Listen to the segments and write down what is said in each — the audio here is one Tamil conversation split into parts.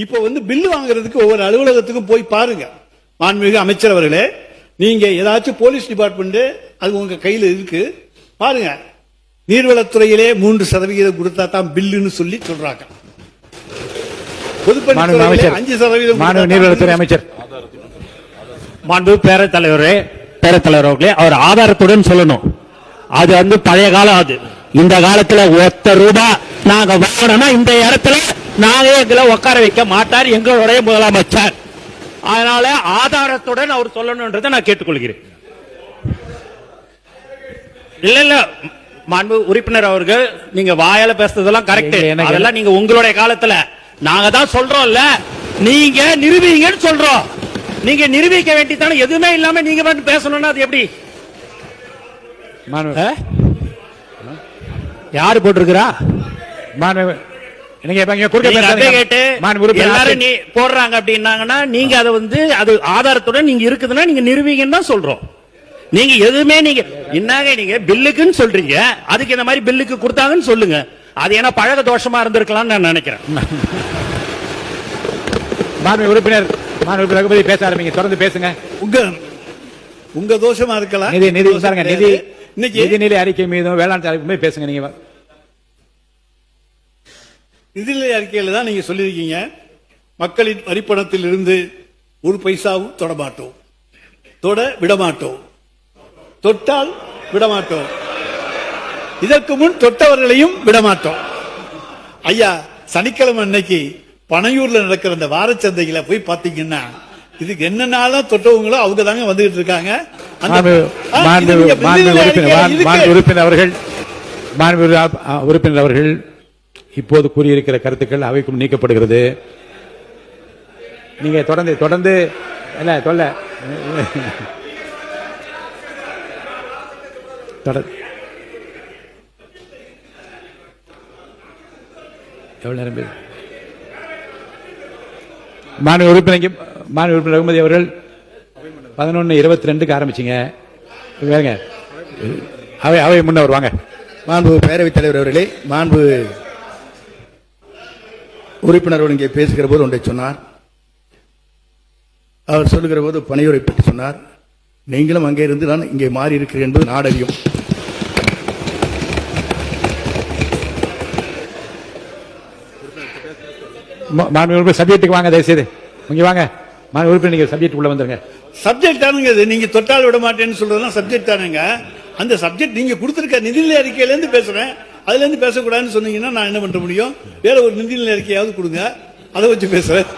இப்ப பில்லு வாங்குறதுக்கு ஒவ்வொரு அலுவலகத்துக்கும் போய் பாருங்க. மாண்புமிகு அமைச்சர் அவர்களே, நீங்க ஏதாச்சும் போலீஸ் டிபார்ட்மெண்ட் அது உங்க கையில இருக்கு பாருங்க. நீர்வளத்துறையிலே 3% கொடுத்தா தான் பில்லுன்னு சொல்லி சொல்றாங்க. பொதுப்பணித்துறையிலே 5% நீர்வளத்துறை அமைச்சர் மாண்பு பேரத்தலைவரே அவர்களே, அவர் ஆதாரத்துடன் சொல்லணும். அது பழைய காலம். அது இந்த காலத்துல ₹1 நாங்க வாங்கணும்னா இந்த இடத்துல நாங்க எங்களை உட்கார வைக்க மாட்டார் எங்களுடைய முதலமைச்சர். அதனால ஆதாரத்துடன் அவர் சொல்லணும்ன்றதை நான் கேட்டுக்கொள்கிறேன். இல்ல மாண்பு உறுப்பினர் அவர்கள், நீங்க வாயால பேசுறதெல்லாம் கரெக்ட். அதெல்லாம் நீங்க உங்களுடைய காலத்துல நாங்க தான் சொல்றோம்ல, நீங்க நிரூபிங்கன்னு சொல்றோம். நீங்க நிரூபிக்க வேண்டியதானே. எதுவுமே இல்லாம நீங்க மட்டும் பேசணும்னா அது எப்படி? யாரு போட்டிருக்கிறா? போடுறாங்க அப்படின்னாங்கன்னா நீங்க அதை அது ஆதாரத்துடன் நீங்க இருக்குதுன்னா நீங்க நிரூபிங்கன்னு தான் சொல்றோம். நீங்க எதுவுமே நீங்க என்னங்க நீங்க பில்லுக்குன்னு சொல்றீங்க, அதுக்கு இந்த மாதிரி பில்லுக்கு கொடுத்தாங்கன்னு சொல்லுங்க. அது ஏன்னா பழக தோஷமா இருந்திருக்கலாம்னு நான் நினைக்கிறேன். உறுப்பினர் ரகுபதி பேச ஆரம்பிங்க, தொடர்ந்து பேசுங்க. உங்க தோஷமா இருக்கலாம். நிதிநிலை அறிக்கை மீதும் வேளாண் தலைப்பு பேசுங்க. நீங்க நிதிநிலை அறிக்கையில தான் நீங்க சொல்லியிருக்கீங்க, மக்களின் வரிப்பணத்தில் இருந்து ஒரு பைசாவும் தொடமாட்டோம், தொட விடமாட்டோம், தொட்டால் விடமாட்டோம், இதற்கு முன் தொட்டவர்களையும் விடமாட்டோம். ஐயா, சனிக்கிழமை அன்னைக்கு பனையூர்ல நடக்கிற அந்த வாரச்சந்தைகளை போய் பாத்தீங்கன்னா இதுக்கு என்னன்னாலும் தொட்டவங்களோ அவங்க தாங்க வந்துகிட்டு இருக்காங்க. உறுப்பினர் அவர்கள் இப்போது கூறியிருக்கிற கருத்துக்கள் அவைக்கும் நீக்கப்படுகிறது. நீங்க தொடர்ந்து எவ்வளவு நேரம் பேசு? மாண்பு உறுப்பினர் ரகுமதி அவர்கள் 11:22 ஆரம்பிச்சீங்க. அவை முன்னவர் வாங்க. மாண்பு பேரவைத் தலைவர் அவர்களே, மாண்பு உறுப்பினர் இங்கே பேசுகிற போது ஒன்றை சொன்னார். அவர் சொல்லுகிற போது பனையூரை பற்றி சொன்னார். நீங்களும் அங்கே இருந்து நான் இங்கே மாறி இருக்கிறேன் என்பது நாடறியும். சப்ஜெக்டுக்கு வாங்க, தயவுசெய்து இங்க வாங்க. உறுப்பினர் நீங்க சப்ஜெக்ட் உள்ள வந்துருங்க. சப்ஜெக்ட் தானுங்க இது. நீங்க தொட்டால் விட மாட்டேன்னு சொல்றதெல்லாம் சப்ஜெக்ட் தானுங்க. அந்த சப்ஜெக்ட் நீங்க கொடுத்திருக்க நிதிநிலை அறிக்கையில இருந்து பேசுறேன், அதுல இருந்து பேசக்கூடாதுன்னு சொன்னீங்கன்னா நான் என்ன பண்ண முடியும்? வேற ஒரு நிதிநிலை அறிக்கையாவது கொடுங்க, அதை வச்சு பேசுறேன்.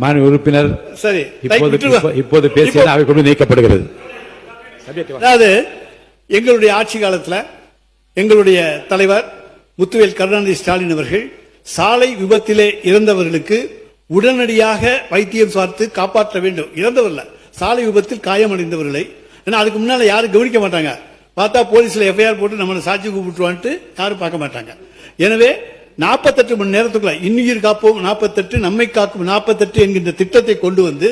மாண்பு உறுப்பினர் சரி, இப்போது பேசியது அவை கொண்டு நீக்கப்படுகிறது. அதாவது எங்களுடைய ஆட்சி காலத்துல எங்களுடைய தலைவர் முத்துவேல் கருணாநிதி ஸ்டாலின் அவர்கள் சாலை விபத்திலே இறந்தவர்களுக்கு உடனடியாக வைத்தியம் பார்த்து காப்பாற்ற வேண்டும். இறந்தவர்கள சாலை விபத்தில் காயமடைந்தவர்களை, ஏன்னா அதுக்கு முன்னால யாரும் கவனிக்க மாட்டாங்க. பார்த்தா போலீஸ்ல எஃப்ஐஆர் போட்டு நம்மளை சாட்சி கூப்பிட்டுவான்ட்டு யாரும் பார்க்க மாட்டாங்க. எனவே 48 மணி நேரத்துக்குள்ள இன்னுயிர் காப்போம் 48 நம்மை காக்கும் 48 என்கின்ற திட்டத்தை கொண்டு வந்து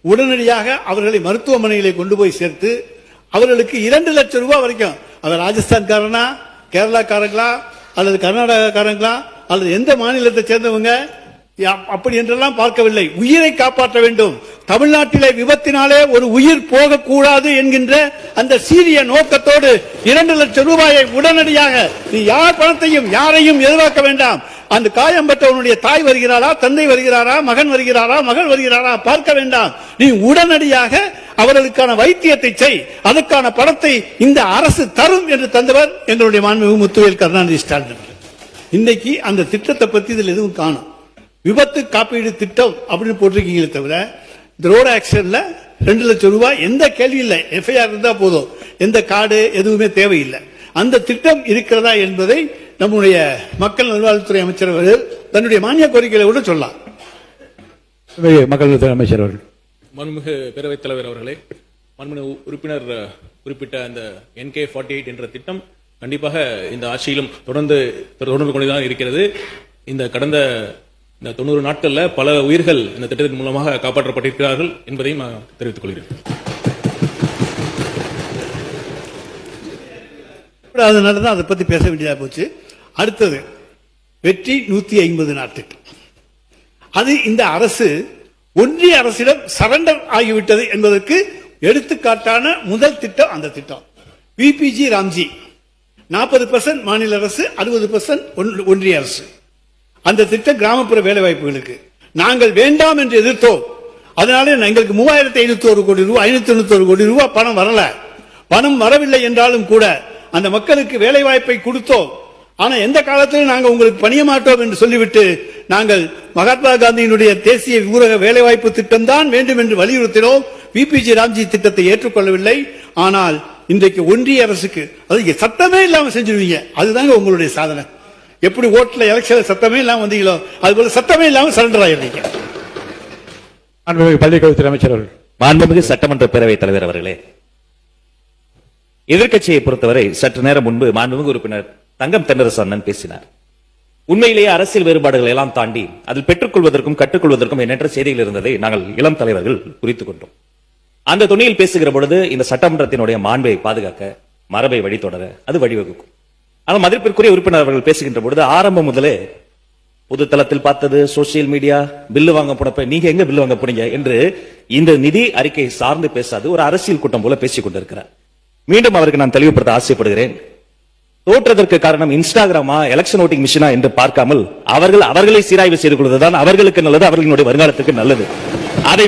உடனடியாக அவர்களை மருத்துவமனைகளை கொண்டு போய் சேர்த்து அவர்களுக்கு 2 லட்சம் ரூபாய் வரைக்கும், அவர் ராஜஸ்தான்காரனா, கேரளாக்காரங்களா அல்லது கர்நாடகாக்காரங்களா அல்லது எந்த மாநிலத்தை சேர்ந்தவங்க அப்படி என்றெல்லாம் பார்க்கவில்லை, உயிரை காப்பாற்ற வேண்டும். தமிழ்நாட்டிலே விபத்தினாலே ஒரு உயிர் போகக்கூடாது என்கின்ற அந்த சீரிய நோக்கத்தோடு 2 லட்சம் ரூபாயை உடனடியாக, நீ யார் பணத்தையும் யாரையும் எதிர்பார்க்க வேண்டாம். அந்த காயம் பெற்றவனுடைய தாய் வருகிறாரா, தந்தை வருகிறாரா, மகன் வருகிறாரா, மகள் வருகிறாரா பார்க்க வேண்டாம். நீ உடனடியாக அவர்களுக்கான வைத்தியத்தை செய், அதற்கான பணத்தை இந்த அரசு தரும் என்று தந்தவர் எங்களுடைய மாண்புமிகு முத்துவேல் கருணாநிதி ஸ்டாலின். இன்னைக்கு அந்த திட்டத்தை பத்தி இதில் எதுவும் காணும். விபத்து காப்பீடு திட்டம் அப்படின்னு போட்டிருக்கீங்களே தவிர இந்த ரோடு ஆக்சிடென்ட்ல 2 லட்சம் ரூபாய் எந்த கேள்வி இல்லை. எஃப்ஐஆர் இருந்தா போதும், எந்த கார்டு எதுவுமே தேவையில்லை. அந்த திட்டம் இருக்கிறதா என்பதை நம்முடைய மக்கள் நல்வாழ்வுத்துறை அமைச்சர் அவர்கள் தன்னுடைய மானிய கோரிக்கைகளை கூட சொல்லலாம். மக்கள் நல்வாழ்வுத்துறை அமைச்சர் அவர்கள். மாண்புமிகு பேரவைத் தலைவர் அவர்களே, மாண்புமிகு உறுப்பினர் குறிப்பிட்ட அந்த NK48 என்ற திட்டம் கண்டிப்பாக இந்த ஆட்சியிலும் தொடர்ந்து கொண்டுதான் இருக்கிறது. இந்த கடந்த 90 நாட்கள்ல பல உயிர்கள் இந்த திட்டத்தின் மூலமாக காப்பாற்றப்பட்டிருக்கிறார்கள் என்பதையும் நான் தெரிவித்துக் கொள்கிறேன். அதனாலதான் அதை பத்தி பேச வேண்டியதா போச்சு. அடுத்தது வெற்றி 150 நாள் திட்டம். அது இந்த அரசு ஒன்றிய அரசிடம் சரண்டர் ஆகிவிட்டது என்பதற்கு எடுத்துக்காட்டான முதல் திட்டம் அந்த திட்டம். விபிஜி ராம்ஜி 40% மாநில அரசு, 60% ஒன்றிய அரசு. அந்த திட்டம் கிராமப்புற வேலைவாய்ப்புகளுக்கு நாங்கள் வேண்டாம் என்று எதிர்த்தோம். அதனால எங்களுக்கு 3591 கோடி ரூபாய், 591 கோடி ரூபாய் பணம் வரல. பணம் வரவில்லை என்றாலும் கூட அந்த மக்களுக்கு வேலை வாய்ப்பை கொடுத்தோம். ஆனா எந்த காலத்திலும் நாங்கள் உங்களுக்கு பணிய மாட்டோம் என்று சொல்லிவிட்டு நாங்கள் மகாத்மா காந்தியினுடைய தேசிய ஊரக வேலைவாய்ப்பு திட்டம் தான் வேண்டும் என்று வலியுறுத்தினோம். விபிஜி ராம்ஜி திட்டத்தை ஏற்றுக்கொள்ளவில்லை. ஆனால் இன்றைக்கு ஒன்றிய அரசுக்கு அது சத்தமே இல்லாம செஞ்சிருவீங்க. அதுதாங்க உங்களுடைய சாதனை. எப்படி ஓட்டுல எலெக்ஷன் சத்தமே இல்லாம வந்தீங்களோ அதுபோல சத்தமே இல்லாம சரண்டர் ஆயிருந்தீங்க. பள்ளிக்கல்வித்துறை அமைச்சர் அவர்கள். மாண்புமிகு சட்டமன்ற பேரவைத் தலைவர் அவர்களே, எதிர்க்கட்சியை பொறுத்தவரை சற்று நேரம் முன்பு மாண்புமிகு உறுப்பினர் தங்கம் தென்னரசு அண்ணன் பேசினார். உண்மையிலேயே அரசியல் வேறுபாடுகளை எல்லாம் தாண்டி அதில் பெற்றுக்கொள்வதற்கும் கற்றுக்கொள்வதற்கும் எண்ணற்ற செய்திகள் இருந்ததை நாங்கள் இளம் தலைவர்கள் குறித்துக் கொண்டோம். அந்த துணியில் பேசுகிற பொழுது இந்த சட்டமன்றத்தினுடைய மாண்பை பாதுகாக்க, மரபை வழித்தொடர அது வழிவகுக்கும். ஆனால் மதிப்பிற்குரிய உறுப்பினர் அவர்கள் பேசுகின்ற பொழுது ஆரம்பம் முதலே பொது தளத்தில் பார்த்தது, சோசியல் மீடியா, பில்லு வாங்க போனப்ப நீங்க எங்க பில்லு வாங்க போனீங்க என்று இந்த நிதி அறிக்கை சார்ந்து பேசாது ஒரு அரசியல் கூட்டம் போல பேசிக் கொண்டிருக்கிறார். மீண்டும் அவருக்கு நான் தெளிவுபடுத்த ஆசைப்படுகிறேன். தோற்றதற்கு காரணம் இன்ஸ்டாகிராமா, எலெக்ஷன் ஓட்டிங் மிஷினா என்று பார்க்காமல் அவர்களை சீராய்வு செய்து கொள்வதுதான் அவர்களுக்கு நல்லது, அவர்களுடைய வருங்காலத்துக்கு நல்லது. அதை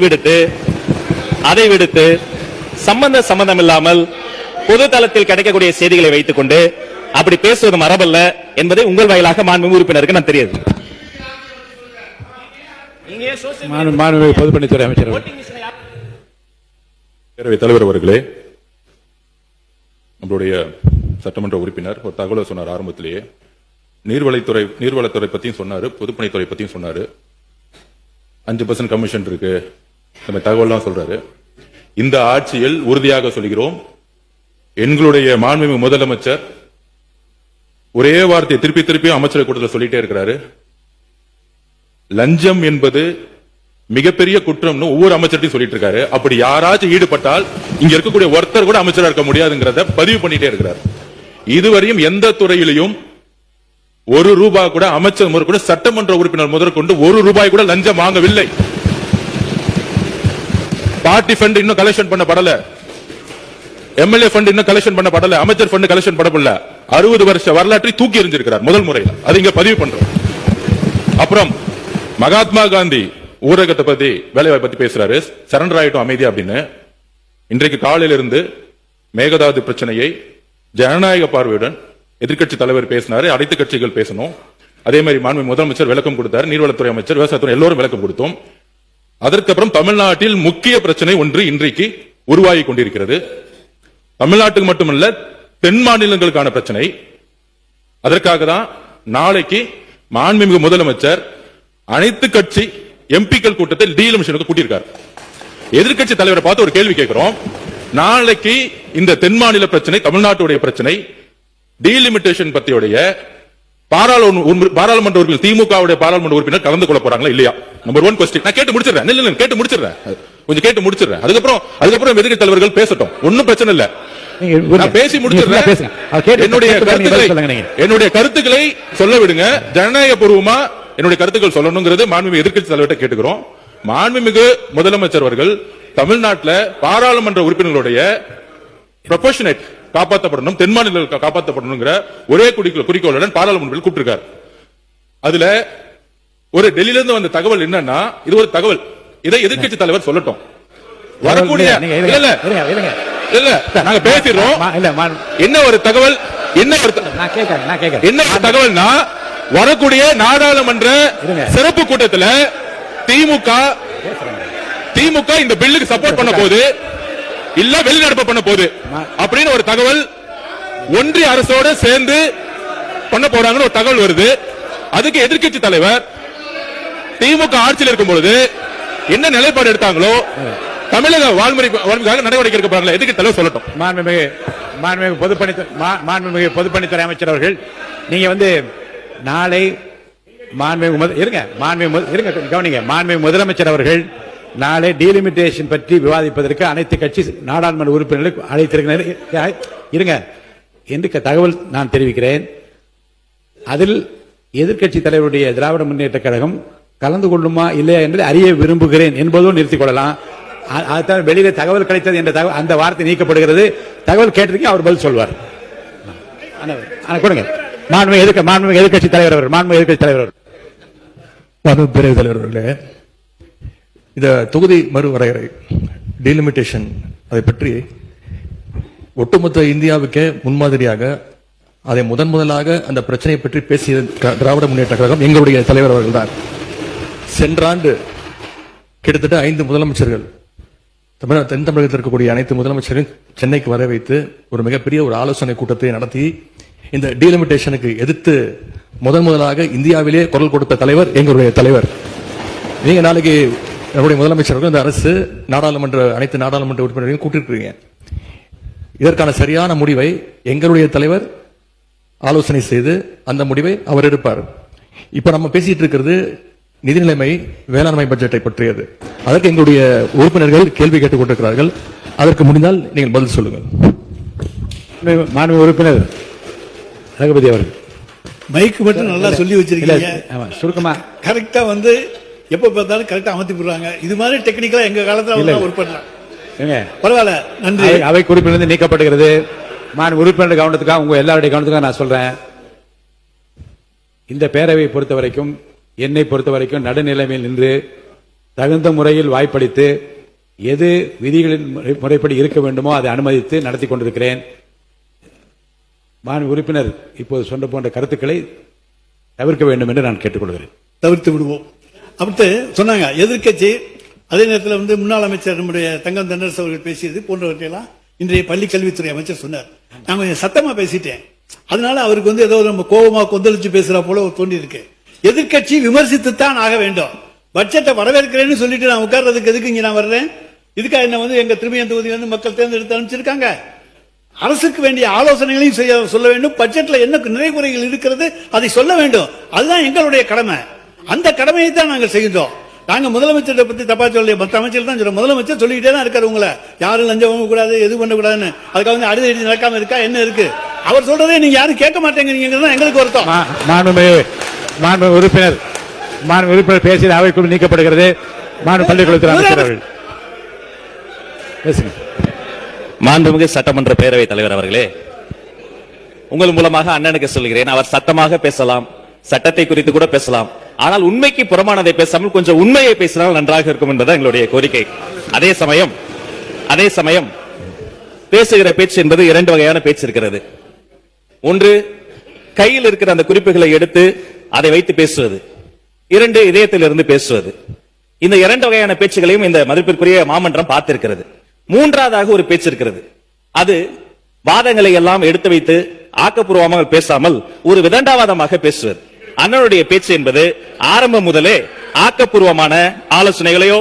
விடுத்து சம்பந்தம் இல்லாமல் பொது தளத்தில் கிடைக்கக்கூடிய செய்திகளை வைத்துக் கொண்டு அப்படி பேசுவது மரபல்ல என்பதை உங்கள் வாயிலாக மாண்புமிகு உறுப்பினருக்கு நான் தெரியாது. மாண்புமிகு பொதுப்பணித்துறை அமைச்சர் அவர்கள். பேரவைத் தலைவர் அவர்களே, நம்மளுடைய சட்டமன்ற உறுப்பினர் ஒரு தகவலை சொன்னார் ஆரம்பத்திலேயே. நீர்வளத்துறை பத்தியும் சொன்னாரு, பொதுப்பணித்துறை பத்தியும் சொன்னாரு. 5% கமிஷன் இருக்கு, நம்ம தகவல்லாம் சொல்றாரு. இந்த ஆட்சியில் உறுதியாக சொல்கிறோம், எங்களுடைய மாண்புமிகு முதலமைச்சர் ஒரே வார்த்தையை திருப்பி திருப்பி அமைச்சர் கூட்டத்தில் சொல்லிட்டே இருக்கிறாரு. லஞ்சம் என்பது மிகப்பெரிய குற்றம்னு ஒவ்வொரு அமைச்சர்ட்டையும் சொல்லிட்டு இருக்காரு. அப்படி யாராச்சும் ஈடுபட்டால் இங்க இருக்கக்கூடிய ஒருத்தர் கூட அமைச்சரா இருக்க முடியாதுங்கிறத பதிவு பண்ணிட்டே இருக்கிறார். இதுவரையும் எந்த துறையிலையும் ₹1 கூட அமைச்சர் முதல் கூட சட்டமன்ற உறுப்பினர் முதற்கொண்டு ₹1 கூட லஞ்சம் வாங்கவில்லை. பார்ட்டி ஃபண்ட் இன்னும் கலெக்ஷன் பண்ணப்படல, எம்எல்ஏ ஃபண்ட் இன்னும் கலெக்ஷன் பண்ணப்படல, அமைச்சர் ஃபண்ட் கலெக்ஷன் பண்ணப்படல. 60 வருஷ வரலாற்றை தூக்கி எறிஞ்சிருக்கிறார் முதல் முறையில். அது இங்க பதிவு பண்றோம். அப்புறம் மகாத்மா காந்தி ஊரகத்தை பத்தி, வேலைவாய்ப்பு பத்தி பேசுறாரு. சரண்டர் ஆயிட்டும் அமைதியா அப்படின்னு. இன்றைக்கு காலையில இருந்து மேகதாது பிரச்சனையை ஜனநாயக பார்வையுடன் எதிர்க்கட்சி தலைவர் பேசினாரு, அனைத்து கட்சிகள் பேசணும். அதே மாதிரி மாண்புமிகு முதலமைச்சர் விளக்கம் கொடுத்தார், நீர்வளத்துறை அமைச்சர், விவசாயத்துறை எல்லோரும் விளக்கம் கொடுத்தோம். அதற்கப்புறம் தமிழ்நாட்டில் முக்கிய பிரச்சனை ஒன்று இன்றைக்கு உருவாகி கொண்டிருக்கிறது. தமிழ்நாட்டுக்கு மட்டுமல்ல, தென் மாநிலங்களுக்கான பிரச்சனை. அதற்காக தான் நாளைக்கு மாண்புமிகு முதலமைச்சர் அனைத்து கட்சி எம்பிக்கள் கூட்டத்தை டீலிமிஷனுக்கு கூட்டியிருக்கார். எதிர்க்கட்சி தலைவரை பார்த்து ஒரு கேள்வி கேட்கிறோம். நாளைக்கு இந்த தென் மாநில பிரச்சனை, தமிழ்நாட்டுடைய பிரச்சனை, டீலிமிட்டேஷன் பத்தியுடைய பாராளுமன்ற உறுப்பினர், திமுகவுடைய பாராளுமன்ற உறுப்பினர் கலந்து கொள்ள போறாங்களா இல்லையா? Number 1 question. நான் கேட்டு முடிச்சிடுறேன், கொஞ்சம் கேட்டு முடிச்சிடுறேன். அதுக்கப்புறம் எதிர்க்கட்சி தலைவர்கள் பேசட்டும், ஒன்னும் பிரச்சனை இல்ல. நான் பேசி முடிச்சிடுறேன். என்னுடைய கருத்துக்களை சொல்ல விடுங்க. ஜனநாயக பூர்வமா என்னுடைய கருத்துக்கள் சொல்லணுங்கிறது மாண்புமிகு எதிர்க்கட்சி தலைவர்கிட்ட கேட்டுக்கிறோம். மாண்புமிகு முதலமைச்சர் அவர்கள் தமிழ்நாட்டில் பாராளுமன்ற உறுப்பினர்களுடைய ப்ரொபோஷனேட் காப்பாற்றப்படணும், தென் மாநிலங்கள் காப்பாற்றப்படணுங்கிற ஒரே குறிக்கோளுடன் பாராளுமன்றத்தில் கூப்பிட்டிருக்கார். அதுல ஒரு டெல்லியிலிருந்து வந்த தகவல் என்னன்னா, இது ஒரு தகவல், இதை எதிர்க்கட்சி தலைவர் சொல்லட்டும். வரக்கூடிய இல்ல நாங்க பேசிடுறோம். என்ன ஒரு தகவல், என்ன தகவல்னா, வரக்கூடிய நாடாளுமன்ற சிறப்பு கூட்டத்தில் திமுக இந்த பில்லுக்கு சப்போர்ட் பண்ண போது இல்ல வெளிநடப்பு பண்ண போது அப்படின்னு ஒரு தகவல் ஒன்றிய அரசோட சேர்ந்து பண்ண போறாங்கன்னு ஒரு தகவல் வருது. அதுக்கு எதிர்க்கட்சி தலைவர் திமுக ஆட்சியில் இருக்கும் பொழுது என்ன நிலைப்பாடு எடுத்தாங்களோ, தமிழக வாழ்முறைக்காக நடவடிக்கை எடுக்க போறாங்களா, எதிர்க்கட்சி தலைவர் சொல்லட்டும். மாண்புமிகு பொதுப்பணித்துறை அமைச்சர் அவர்கள், நீங்க நாளை மாண்புமிகு முதலமைச்சர் அவர்கள் நாளை டீலிமிட்டேஷன் பற்றி விவாதிப்பதற்கு அனைத்து கட்சி நாடாளுமன்ற உறுப்பினர்களுக்கு அழைத்திருக்கிறார் என்று தகவல் நான் தெரிவிக்கிறேன். அதில் எதிர்க்கட்சி தலைவருடைய திராவிட முன்னேற்ற கழகம் கலந்து கொள்ளுமா இல்லையா என்பதை அறிய விரும்புகிறேன் என்பதோடு நிறுத்திக் கொள்ளலாம். அதுதான் வெளியில தகவல் கிடைத்தது என்ற அந்த வார்த்தை நீக்கப்படுகிறது. தகவல் கேட்டிருக்கீங்க, அவர் பதில் சொல்வார். கொடுங்க. மாண்புமிகு எதிர்க்கட்சி தலைவர் அவர். மாண்புமிகு எதிர்க்கட்சி தலைவர் அவர். மாண்புமிகு பேரவைத் தலைவர் அவர்களே, இந்த தொகுதி மறுவரையறை டீலிமிட்டேஷன் அதை பற்றி ஒட்டுமொத்த இந்தியாவுக்கே முன்மாதிரியாக அதை முதலாக அந்த பிரச்சனையை பற்றி பேசிய திராவிட முன்னேற்ற கழகம் எங்களுடைய தலைவர் அவர்கள்தான். சென்ற ஆண்டு கிட்டத்தட்ட 5 முதலமைச்சர்கள் தென் தமிழகத்தில் இருக்கக்கூடிய அனைத்து முதலமைச்சர்களும் சென்னைக்கு வர வைத்து ஒரு மிகப்பெரிய ஒரு ஆலோசனை கூட்டத்தை நடத்தி இந்த டீலிமிட்டேஷனுக்கு எதிர்த்து முதலாக இந்தியாவிலே குரல் கொடுத்த தலைவர் எங்களுடைய தலைவர். நீங்க நாளைக்கு நம்முடைய முதலமைச்சர்கள் இந்த அரசு அனைத்து நாடாளுமன்ற உறுப்பினர்களையும் கூட்டிருக்கிறீங்க. இதற்கான சரியான முடிவை எங்களுடைய தலைவர் ஆலோசனை செய்து அந்த முடிவை அவர் எடுப்பார். இப்ப நம்ம பேசிட்டு இருக்கிறது நிதி நிலைமை வேளாண்மை பட்ஜெட்டை பற்றியது. அதற்கு எங்களுடைய உறுப்பினர்கள் கேள்வி கேட்டுக் கொண்டிருக்கிறார்கள். அதற்கு முடிந்தால் நீங்கள் பதில் சொல்லுங்கள். மாண்புமிகு உறுப்பினர் ரகுபதி அவர்கள். மைக்கு மட்டும் நல்லா சொல்லி வச்சிருக்கீங்க. சுருக்கமா கரெக்டா வந்து எப்ப பார்த்தாலும் கரெக்டா அமர்த்தி போடுறாங்க. இது மாதிரி டெக்னிக்கலா எங்க காலத்துல ஒர்க் பண்ணலாம். பரவாயில்ல, நன்றி. அவை குறிப்பிலிருந்து நீக்கப்படுகிறது. உறுப்பினர் கவனத்துக்காக, உங்க எல்லாருடைய கவனத்துக்காக நான் சொல்றேன். இந்த பேரவையை பொறுத்த வரைக்கும், என்னை பொறுத்த வரைக்கும் நடுநிலைமையில் நின்று தகுந்த முறையில் வாய்ப்பளித்து எது விதிகளின் முறைப்படி இருக்க வேண்டுமோ அதை அனுமதித்து நடத்தி கொண்டிருக்கிறேன். உறுப்பினர் இப்போது சொன்ன போன்ற கருத்துக்களை தவிர்க்க வேண்டும் என்று நான் கேட்டுக்கொள்கிறேன். தவிர்த்து விடுவோம். அப்படி சொன்னாங்க எதிர்க்கட்சி. அதே நேரத்தில் வந்து முன்னாள் அமைச்சர் நம்முடைய தங்கம் தென்னரசு அவர்கள் பேசியது போன்றவற்றையெல்லாம் இன்றைய பள்ளி கல்வித்துறை அமைச்சர் சொன்னார். நான் கொஞ்சம் சத்தமா பேசிட்டேன். அதனால அவருக்கு வந்து ஏதோ நம்ம கோபமா கொந்தளிச்சு பேசுற போல தோண்டி இருக்கு. எதிர்க்கட்சி விமர்சித்துத்தான் ஆக வேண்டும். பட்ஜெட்டை வரவேற்கிறேன்னு சொல்லிட்டு நான் உட்கார்றதுக்கு எதுக்கு இங்க நான் வர்றேன்? இதுக்காக என்ன வந்து எங்க திரும்பியன் தொகுதியிலிருந்து மக்கள் தேர்ந்தெடுத்து அனுப்பிச்சிருக்காங்க. அரசுக்கு வேண்டிய ஆலோசனைகளையும் சொல்ல வேண்டும். பட்ஜெட்ல என்ன நிறைகுறைகள் இருக்கிறது அதை சொல்ல வேண்டும். அதுதான் எங்களுடைய கடமை. அந்த கடமையை தான் நாங்கள் செய்கின்றோம். நாங்க முதலமைச்சரை பத்தி தப்பா சொல்ல, மற்ற அமைச்சர் தான் சொல்றோம். முதலமைச்சர் சொல்லிக்கிட்டே தான் இருக்காரு, உங்களை யாரும் லஞ்சம் வாங்க கூடாது, எது பண்ணக்கூடாதுன்னு. அதுக்காக வந்து அடிதடி நடக்காம இருக்கா என்ன இருக்கு? அவர் சொல்றதே நீங்க யாரும் கேட்க மாட்டேங்கிறீங்க, எங்களுக்கு வருத்தம். மாண்புமிகு உறுப்பினர் பேசியது அவைக்குள் நீக்கப்படுகிறது. பள்ளிக்கூடத்தில் அமைச்சர்கள் மாண்புமிகு சட்டமன்ற பேரவைத் தலைவர் அவர்களே, உங்கள் மூலமாக அண்ணனுக்கு சொல்கிறேன், அவர் சத்தமாக பேசலாம், சட்டத்தை குறித்து கூட பேசலாம். ஆனால் உண்மைக்கு புறமானதை பேசாமல் கொஞ்சம் உண்மையை பேசினால் நன்றாக இருக்கும் என்பதுதான் எங்களுடைய கோரிக்கை. அதே சமயம் பேசுகிற பேச்சு என்பது 2 வகையான பேச்சு இருக்கிறது. ஒன்று, கையில் இருக்கிற அந்த குறிப்புகளை எடுத்து அதை வைத்து பேசுவது. 2, இதயத்திலிருந்து பேசுவது. இந்த 2 வகையான பேச்சுகளையும் இந்த மதிப்பிற்குரிய மாமன்றம் பார்த்திருக்கிறது. 3வதாக ஒரு பேச்சு இருக்கிறது. அது வாதங்களை எல்லாம் எடுத்து வைத்து ஆக்கப்பூர்வமாக பேசாமல் ஒரு விதண்டாவாதமாக பேசுவது. அண்ணனுடைய பேச்சு என்பது ஆரம்பம் முதலே ஆக்கப்பூர்வமான ஆலோசனைகளையோ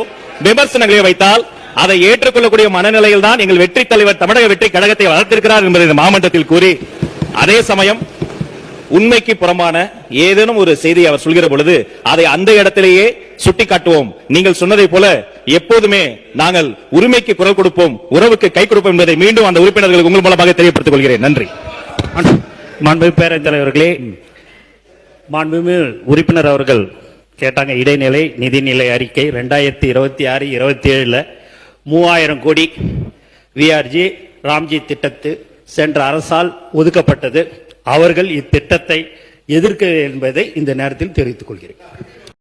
விமர்சனங்களையோ வைத்தால் அதை ஏற்றுக்கொள்ளக்கூடிய மனநிலையில் தான் எங்கள் வெற்றி தலைவர் தமிழக வெற்றி கழகத்தை வளர்த்திருக்கிறார் என்பதை இந்த மாமன்றத்தில் கூறி, அதே சமயம் உண்மைக்கு புறம்பான ஏதேனும் ஒரு செய்தியை அவர் சொல்கிற பொழுது அதை அந்த இடத்திலேயே சுட்டிக்காட்டுவோம். நீங்கள் சொன்னதை போல எப்போதுமே நாங்கள் உரிமைக்கு குரல் கொடுப்போம், உறவுக்கு கை கொடுப்போம் என்பதை மீண்டும் அந்த உறுப்பினர்களுக்கு உங்கள் மூலமாக தெரியப்படுத்திக் கொள்கிறேன். நன்றி. மாண்புமிகு பேரவைத் தலைவர்களே, மாண்புமிகு உறுப்பினர் அவர்கள் கேட்டாங்க இடைநிலை நிதிநிலை அறிக்கை 2026-27 3000 கோடி விஆர்ஜி ராம்ஜி திட்டத்து சென்ற அரசால் ஒதுக்கப்பட்டது. அவர்கள் இத்திட்டத்தை எதிர்க்க என்பதை இந்த நேரத்தில் தெரிவித்துக் கொள்கிறேன்.